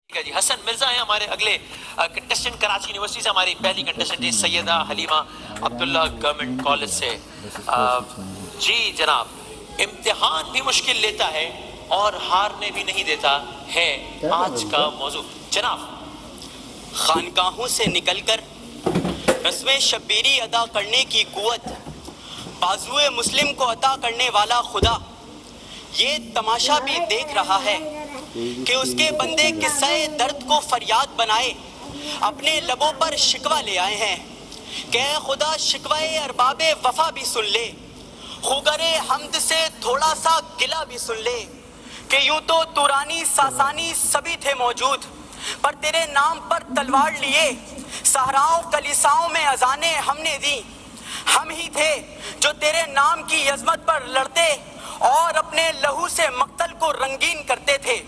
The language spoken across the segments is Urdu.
جی حسن مرزا ہیں ہمارے اگلے کنٹیسٹنٹ، کراچی یونیورسٹی سے ہماری پہلی کنٹیسٹنٹ سیدہ حلیمہ عبداللہ گورنمنٹ کالج سے۔ جی جناب، امتحان بھی مشکل لیتا ہے اور ہارنے بھی نہیں دیتا ہے آج کا موضوع جناب۔ خانقاہوں سے نکل کر رسم شبیری ادا کرنے کی قوت بازوئے مسلم کو عطا کرنے والا خدا یہ تماشا بھی دیکھ رہا ہے کہ اس کے بندے قصہ درد کو فریاد بنائے اپنے لبوں پر شکوہ لے آئے ہیں کہ اے خدا شکوہ ارباب وفا بھی سن لے، خوگر حمد سے تھوڑا سا گلہ بھی سن لے کہ یوں تو تورانی ساسانی سبھی تھے موجود، پر تیرے نام پر تلوار لیے صحراؤں کلیساؤں میں اذانیں ہم نے دی۔ ہم ہی تھے جو تیرے نام کی عظمت پر لڑتے اور اپنے لہو سے مقتل کو رنگین کرتے تھے۔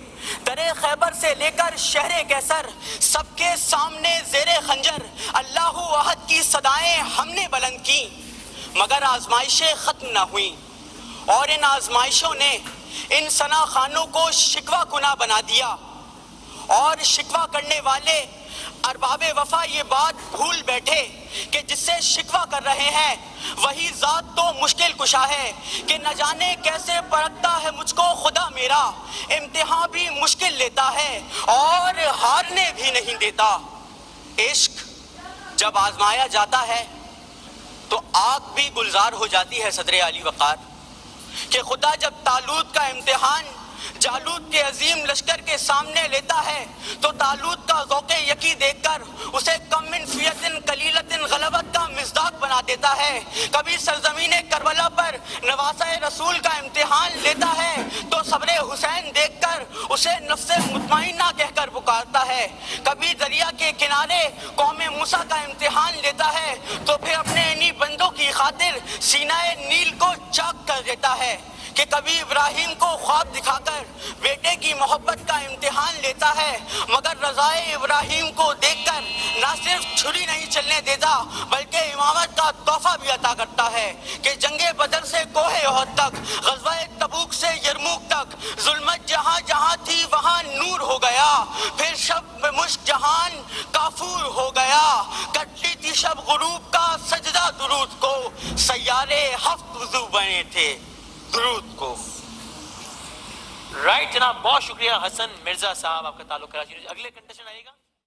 درے خیبر سے لے کر شہر کیسر سب کے سامنے زیر خنجر اللہ احد کی صدائیں ہم نے بلند کی، مگر آزمائشیں ختم نہ ہوئیں اور ان آزمائشوں نے ان ثنا خانوں کو شکوہ کنہ بنا دیا، اور شکوہ کرنے والے ارباب وفا یہ بات بھول بیٹھے کہ جس سے شکوہ کر رہے ہیں وہی ذات تو مشکل کشا ہے کہ نہ جانے کیسے پرکھتا ہے مجھ کو خدا میرا، امتحان بھی مشکل لیتا ہے اور ہارنے بھی نہیں دیتا۔ عشق جب آزمایا جاتا ہے تو آگ بھی گلزار ہو جاتی ہے صدر علی وقار، کہ خدا جب طالوت کا امتحان جالوت کے عظیم لشکر کے سامنے لیتا ہے تو طالوت کا ذوق یقی دیکھ کر اسے کم من فیتن قلیلتن غلبت کا مصداق بنا دیتا ہے۔ کبھی سرزمین کربلا پر نواسہ رسول کا امتحان لیتا ہے تو صبر حسین دیکھ کر اسے نفس مطمئنہ کہہ کر پکارتا ہے۔ کبھی دریا کے کنارے قوم موسیٰ کا امتحان لیتا ہے تو پھر اپنے انہی بندوں کی خاطر سینہ نیل کو چاک کر دیتا ہے۔ کہ کبھی ابراہیم کو خواب دکھا کر بیٹے کی محبت کا امتحان لیتا ہے، مگر رضائے ابراہیم کو دیکھ کر نہ صرف چھری نہیں چلنے دیتا بلکہ امامت کا تحفہ بھی عطا کرتا ہے۔ کہ جنگ بدر سے کوہ احد تک، غزوہ تبوک سے یرموک تک، ظلمت جہاں جہاں تھی وہاں نور ہو گیا، پھر شب مشک جہان کافور ہو گیا، کٹتی تھی شب غروب کا سجدہ درود کو، سیارے ہفت وضو بنے تھے درود کو۔ رائٹ جناب، بہت شکریہ حسن مرزا صاحب، آپ کا تعلق کراچی۔ اگلے کنٹیسٹنٹ آئیے گا۔